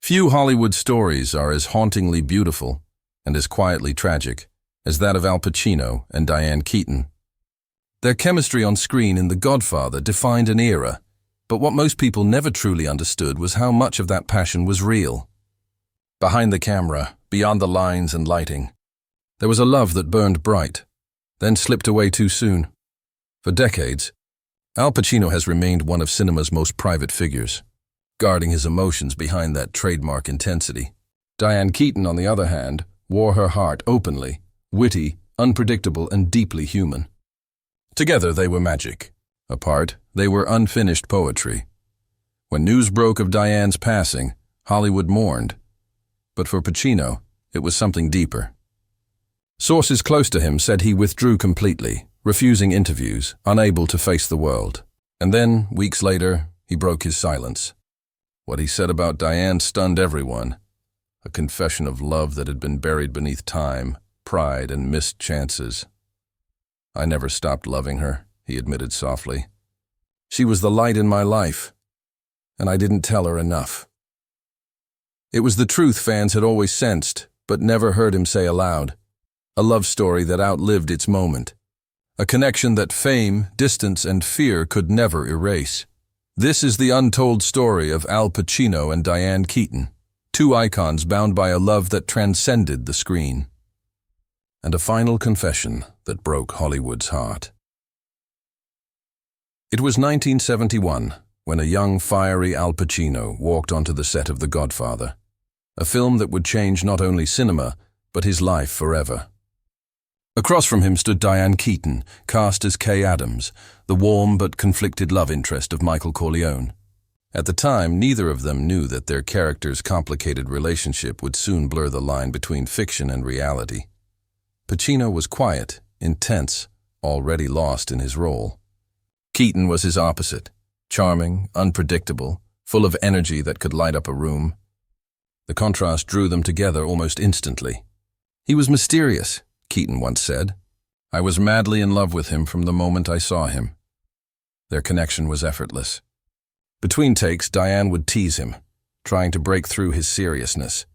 Few Hollywood stories are as hauntingly beautiful and as quietly tragic as that of Al Pacino and Diane Keaton. Their chemistry on screen in The Godfather defined an era, but what most people never truly understood was how much of that passion was real. Behind the camera, beyond the lines and lighting, there was a love that burned bright, then slipped away too soon. For decades, Al Pacino has remained one of cinema's most private figures, guarding his emotions behind that trademark intensity. Diane Keaton, on the other hand, wore her heart openly, witty, unpredictable, and deeply human. Together they were magic. Apart, they were unfinished poetry. When news broke of Diane's passing, Hollywood mourned. But for Pacino, it was something deeper. Sources close to him said he withdrew completely, refusing interviews, unable to face the world. And then, weeks later, he broke his silence. What he said about Diane stunned everyone. A confession of love that had been buried beneath time, pride, and missed chances. "I never stopped loving her," he admitted softly. "She was the light in my life, and I didn't tell her enough." It was the truth fans had always sensed, but never heard him say aloud. A love story that outlived its moment. A connection that fame, distance, and fear could never erase. This is the untold story of Al Pacino and Diane Keaton, two icons bound by a love that transcended the screen. And a final confession that broke Hollywood's heart. It was 1971 when a young, fiery Al Pacino walked onto the set of The Godfather, a film that would change not only cinema, but his life forever. Across from him stood Diane Keaton, cast as Kay Adams, the warm but conflicted love interest of Michael Corleone. At the time, neither of them knew that their characters' complicated relationship would soon blur the line between fiction and reality. Pacino was quiet, intense, already lost in his role. Keaton was his opposite, charming, unpredictable, full of energy that could light up a room. The contrast drew them together almost instantly. "He was mysterious," Keaton once said. "I was madly in love with him from the moment I saw him." Their connection was effortless. Between takes, Diane would tease him, trying to break through his seriousness.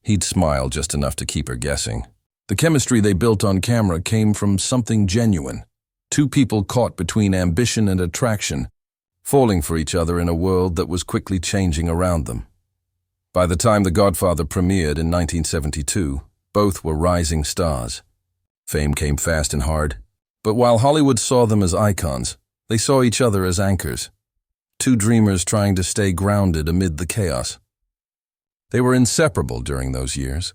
He'd smile just enough to keep her guessing. The chemistry they built on camera came from something genuine. Two people caught between ambition and attraction, falling for each other in a world that was quickly changing around them. By the time The Godfather premiered in 1972, both were rising stars. Fame came fast and hard, but while Hollywood saw them as icons, they saw each other as anchors. Two dreamers trying to stay grounded amid the chaos. They were inseparable during those years,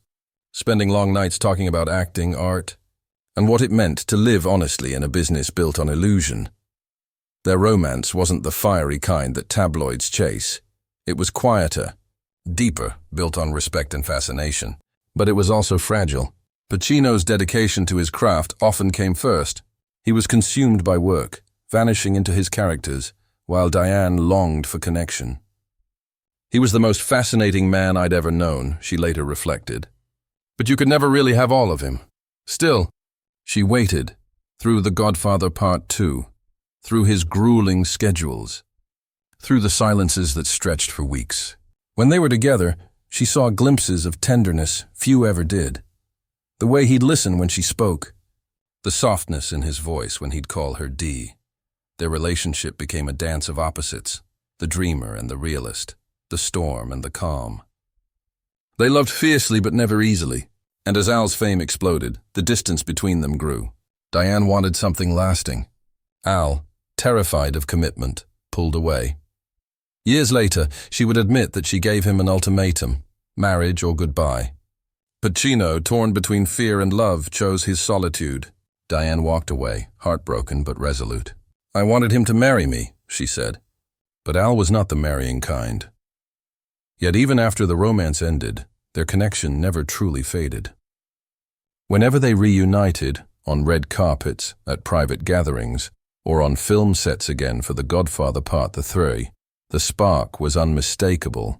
spending long nights talking about acting, art, and what it meant to live honestly in a business built on illusion. Their romance wasn't the fiery kind that tabloids chase. It was quieter, deeper, built on respect and fascination. But it was also fragile. Pacino's dedication to his craft often came first. He was consumed by work, vanishing into his characters, while Diane longed for connection. "He was the most fascinating man I'd ever known," she later reflected. "But you could never really have all of him." Still, she waited, through The Godfather Part 2, through his grueling schedules, through the silences that stretched for weeks. When they were together, she saw glimpses of tenderness few ever did. The way he'd listen when she spoke, the softness in his voice when he'd call her Dee. Their relationship became a dance of opposites, the dreamer and the realist, the storm and the calm. They loved fiercely but never easily, and as Al's fame exploded, the distance between them grew. Diane wanted something lasting. Al, terrified of commitment, pulled away. Years later, she would admit that she gave him an ultimatum, marriage or goodbye. Pacino, torn between fear and love, chose his solitude. Diane walked away, heartbroken but resolute. "I wanted him to marry me," she said. But Al was not the marrying kind. Yet even after the romance ended, their connection never truly faded. Whenever they reunited, on red carpets, at private gatherings, or on film sets again for The Godfather Part 3, the spark was unmistakable.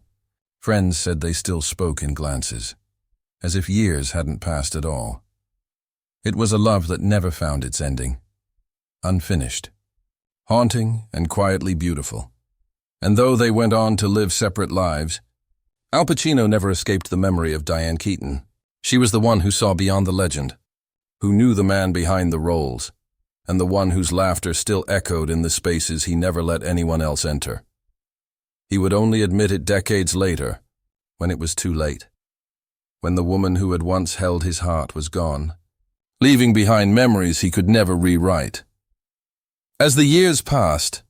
Friends said they still spoke in glances, as if years hadn't passed at all. It was a love that never found its ending. Unfinished. Haunting and quietly beautiful. And though they went on to live separate lives, Al Pacino never escaped the memory of Diane Keaton. She was the one who saw beyond the legend, who knew the man behind the roles, and the one whose laughter still echoed in the spaces he never let anyone else enter. He would only admit it decades later, when it was too late, when the woman who had once held his heart was gone, leaving behind memories he could never rewrite. As the years passed,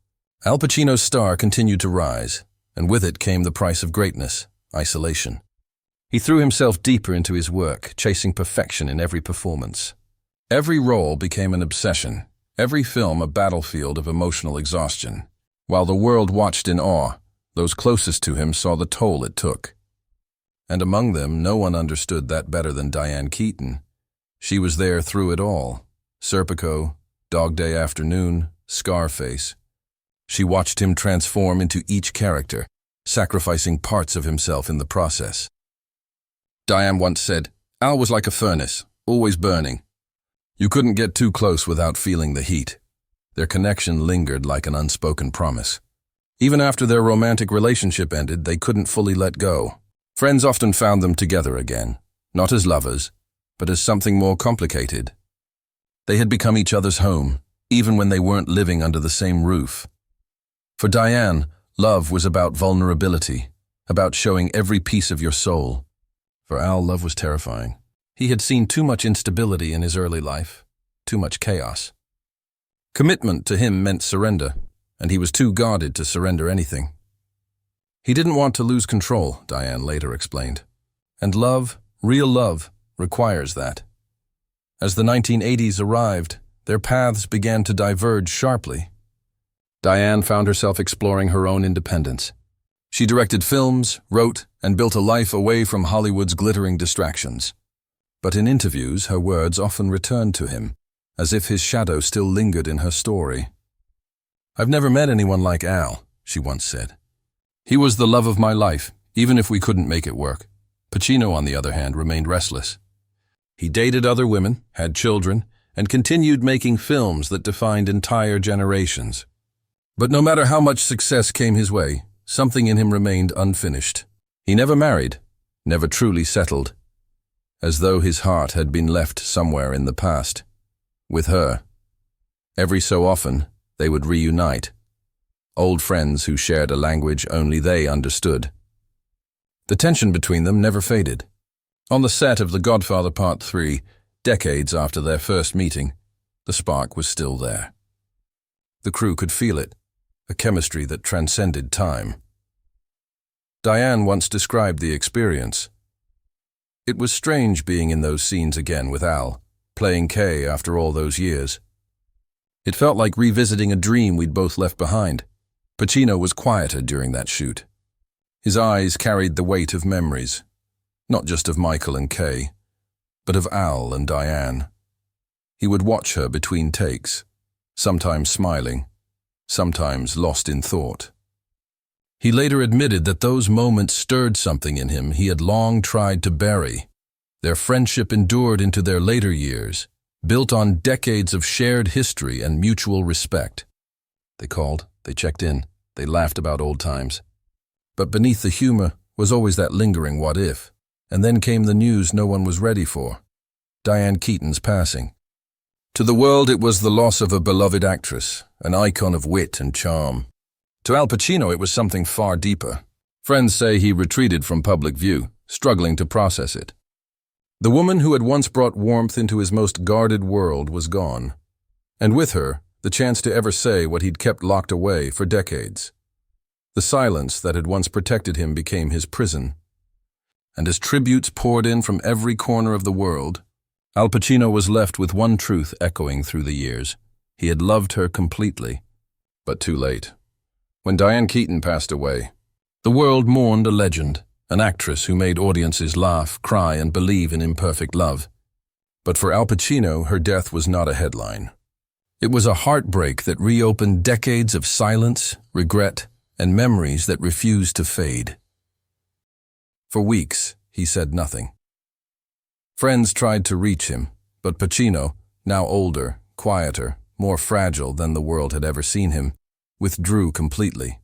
Al Pacino's star continued to rise, and with it came the price of greatness, isolation. He threw himself deeper into his work, chasing perfection in every performance. Every role became an obsession, every film a battlefield of emotional exhaustion. While the world watched in awe, those closest to him saw the toll it took. And among them, no one understood that better than Diane Keaton. She was there through it all. Serpico, Dog Day Afternoon, Scarface. She watched him transform into each character, sacrificing parts of himself in the process. Diane once said, "Al was like a furnace, always burning. You couldn't get too close without feeling the heat." Their connection lingered like an unspoken promise. Even after their romantic relationship ended, they couldn't fully let go. Friends often found them together again, not as lovers, but as something more complicated. They had become each other's home, even when they weren't living under the same roof. For Diane, love was about vulnerability, about showing every piece of your soul. For Al, love was terrifying. He had seen too much instability in his early life, too much chaos. Commitment to him meant surrender, and he was too guarded to surrender anything. He didn't want to lose control, Diane later explained. And love, real love, requires that. As the 1980s arrived, their paths began to diverge sharply. Diane found herself exploring her own independence. She directed films, wrote, and built a life away from Hollywood's glittering distractions. But in interviews, her words often returned to him, as if his shadow still lingered in her story. "I've never met anyone like Al," she once said. "He was the love of my life, even if we couldn't make it work." Pacino, on the other hand, remained restless. He dated other women, had children, and continued making films that defined entire generations. But no matter how much success came his way, something in him remained unfinished. He never married, never truly settled, as though his heart had been left somewhere in the past. With her. Every so often, they would reunite. Old friends who shared a language only they understood. The tension between them never faded. On the set of The Godfather Part 3, decades after their first meeting, the spark was still there. The crew could feel it, a chemistry that transcended time. Diane once described the experience. "It was strange being in those scenes again with Al, playing Kay after all those years. It felt like revisiting a dream we'd both left behind." Pacino was quieter during that shoot. His eyes carried the weight of memories, not just of Michael and Kay, but of Al and Diane. He would watch her between takes, sometimes smiling, sometimes lost in thought. He later admitted that those moments stirred something in him he had long tried to bury. Their friendship endured into their later years, built on decades of shared history and mutual respect. They called, they checked in, they laughed about old times. But beneath the humor was always that lingering what if. And then came the news no one was ready for: Diane Keaton's passing. To the world, it was the loss of a beloved actress, an icon of wit and charm. To Al Pacino, it was something far deeper. Friends say he retreated from public view, struggling to process it. The woman who had once brought warmth into his most guarded world was gone, and with her, the chance to ever say what he'd kept locked away for decades. The silence that had once protected him became his prison. And as tributes poured in from every corner of the world, Al Pacino was left with one truth echoing through the years: he had loved her completely, but too late. When Diane Keaton passed away, the world mourned a legend, an actress who made audiences laugh, cry, and believe in imperfect love. But for Al Pacino, her death was not a headline. It was a heartbreak that reopened decades of silence, regret, and memories that refused to fade. For weeks, he said nothing. Friends tried to reach him, but Pacino, now older, quieter, more fragile than the world had ever seen him, withdrew completely.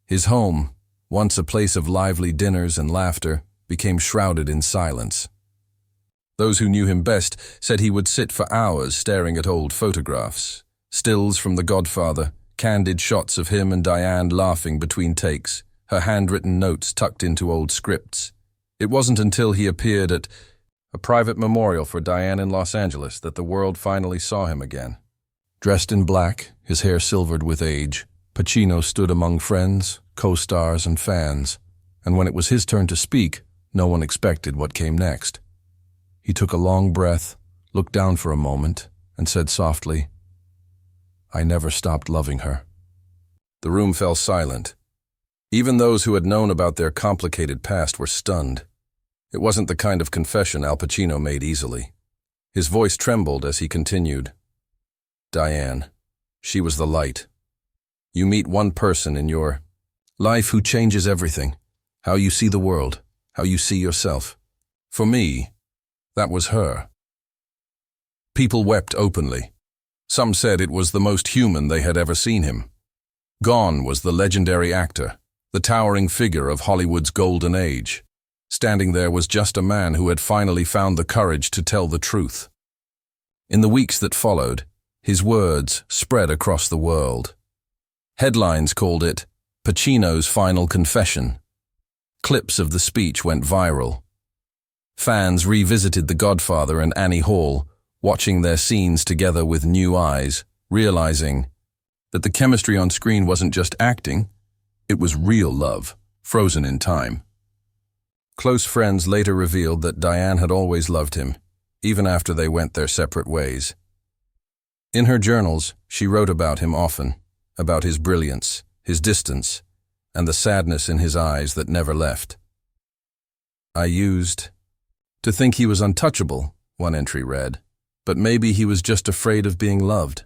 His home, once a place of lively dinners and laughter, became shrouded in silence. Those who knew him best said he would sit for hours staring at old photographs, stills from The Godfather, candid shots of him and Diane laughing between takes, her handwritten notes tucked into old scripts. It wasn't until he appeared at a private memorial for Diane in Los Angeles that the world finally saw him again. Dressed in black, his hair silvered with age, Pacino stood among friends, co-stars, and fans, and when it was his turn to speak, no one expected what came next. He took a long breath, looked down for a moment, and said softly, "I never stopped loving her." The room fell silent. Even those who had known about their complicated past were stunned. It wasn't the kind of confession Al Pacino made easily. His voice trembled as he continued. "Diane, she was the light. You meet one person in your life who changes everything, how you see the world, how you see yourself. For me, that was her." People wept openly. Some said it was the most human they had ever seen him. Gone was the legendary actor, the towering figure of Hollywood's golden age. Standing there was just a man who had finally found the courage to tell the truth. In the weeks that followed, his words spread across the world. Headlines called it Pacino's final confession. Clips of the speech went viral. Fans revisited The Godfather and Annie Hall, watching their scenes together with new eyes, realizing that the chemistry on screen wasn't just acting, it was real love, frozen in time. Close friends later revealed that Diane had always loved him, even after they went their separate ways. In her journals, she wrote about him often, about his brilliance, his distance, and the sadness in his eyes that never left. "I used to think he was untouchable," one entry read, "but maybe he was just afraid of being loved."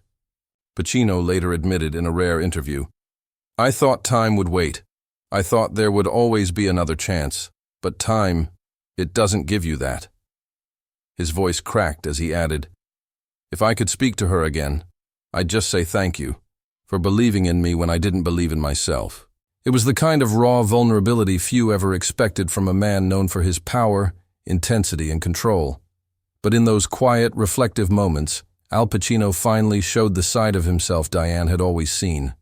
Pacino later admitted in a rare interview, "I thought time would wait. I thought there would always be another chance. But time, it doesn't give you that." His voice cracked as he added, "If I could speak to her again, I'd just say thank you for believing in me when I didn't believe in myself." It was the kind of raw vulnerability few ever expected from a man known for his power, intensity, and control. But in those quiet, reflective moments, Al Pacino finally showed the side of himself Diane had always seen.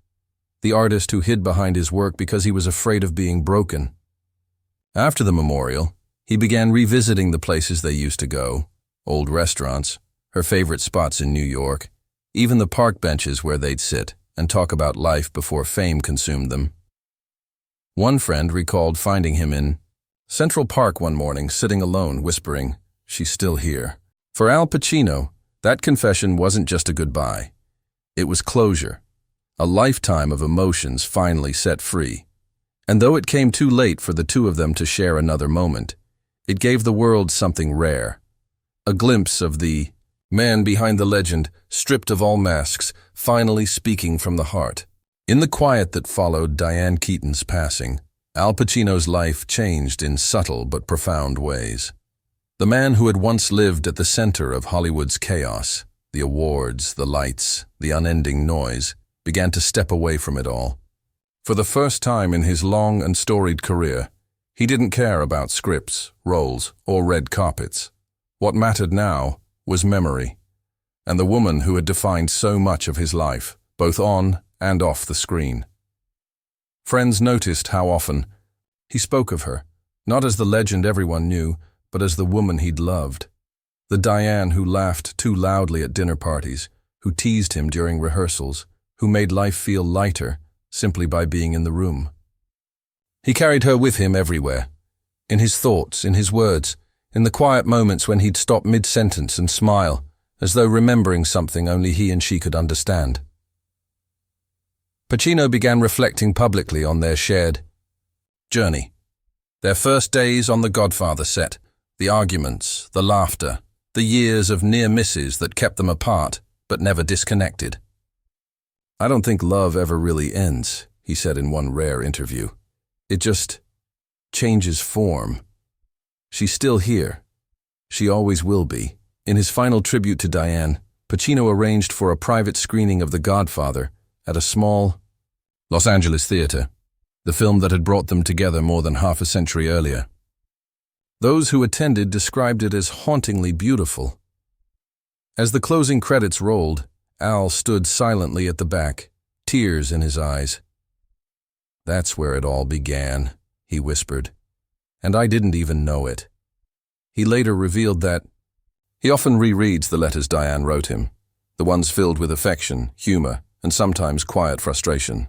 The artist who hid behind his work because he was afraid of being broken. After the memorial, he began revisiting the places they used to go, old restaurants, her favorite spots in New York, even the park benches where they'd sit and talk about life before fame consumed them. One friend recalled finding him in Central Park one morning, sitting alone, whispering, "She's still here." For Al Pacino, that confession wasn't just a goodbye. It was closure, a lifetime of emotions finally set free. And though it came too late for the two of them to share another moment, it gave the world something rare. A glimpse of the man behind the legend, stripped of all masks, finally speaking from the heart. In the quiet that followed Diane Keaton's passing, Al Pacino's life changed in subtle but profound ways. The man who had once lived at the center of Hollywood's chaos, the awards, the lights, the unending noise, began to step away from it all. For the first time in his long and storied career, he didn't care about scripts, roles, or red carpets. What mattered now was memory, and the woman who had defined so much of his life, both on and off the screen. Friends noticed how often he spoke of her, not as the legend everyone knew, but as the woman he'd loved. The Diane who laughed too loudly at dinner parties, who teased him during rehearsals, who made life feel lighter simply by being in the room. He carried her with him everywhere, in his thoughts, in his words, in the quiet moments when he'd stop mid-sentence and smile, as though remembering something only he and she could understand. Pacino began reflecting publicly on their shared journey. Their first days on the Godfather set, the arguments, the laughter, the years of near misses that kept them apart, but never disconnected. "I don't think love ever really ends," he said in one rare interview. "It just changes form. She's still here. She always will be." In his final tribute to Diane, Pacino arranged for a private screening of The Godfather at a small Los Angeles theater. the film that had brought them together more than half a century earlier. Those who attended described it as hauntingly beautiful. As the closing credits rolled, Al stood silently at the back, tears in his eyes. "That's where it all began," he whispered, "and I didn't even know it." He later revealed that he often rereads the letters Diane wrote him, the ones filled with affection, humor, and sometimes quiet frustration.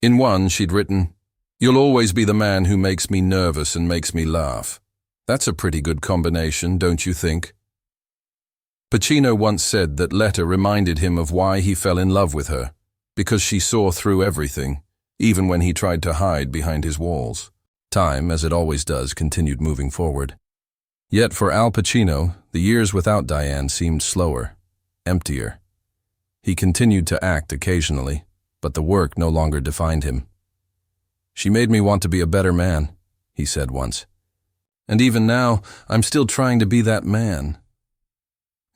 In one, she'd written, "You'll always be the man who makes me nervous and makes me laugh. That's a pretty good combination, don't you think?" Pacino once said that letter reminded him of why he fell in love with her, because she saw through everything, even when he tried to hide behind his walls. Time, as it always does, continued moving forward. Yet for Al Pacino, the years without Diane seemed slower, emptier. He continued to act occasionally, but the work no longer defined him. "She made me want to be a better man," he said once. "And even now, I'm still trying to be that man."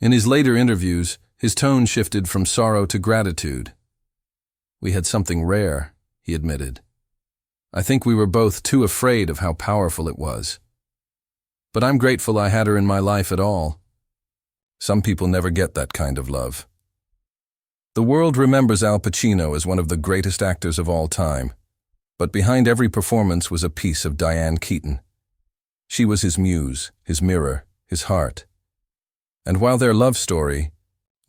In his later interviews, his tone shifted from sorrow to gratitude. "We had something rare," he admitted. "I think we were both too afraid of how powerful it was. But I'm grateful I had her in my life at all. Some people never get that kind of love." The world remembers Al Pacino as one of the greatest actors of all time, but behind every performance was a piece of Diane Keaton. She was his muse, his mirror, his heart. And while their love story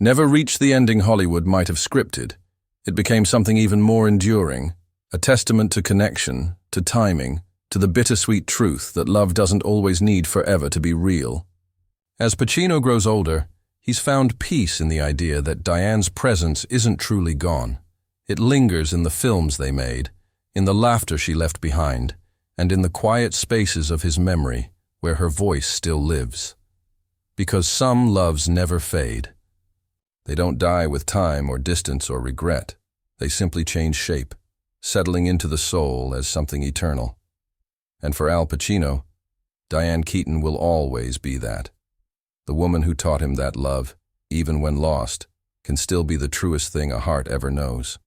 never reached the ending Hollywood might have scripted, it became something even more enduring, a testament to connection, to timing, to the bittersweet truth that love doesn't always need forever to be real. As Pacino grows older, he's found peace in the idea that Diane's presence isn't truly gone. It lingers in the films they made, in the laughter she left behind, and in the quiet spaces of his memory where her voice still lives. Because some loves never fade. They don't die with time or distance or regret. They simply change shape, settling into the soul as something eternal. And for Al Pacino, Diane Keaton will always be that. The woman who taught him that love, even when lost, can still be the truest thing a heart ever knows.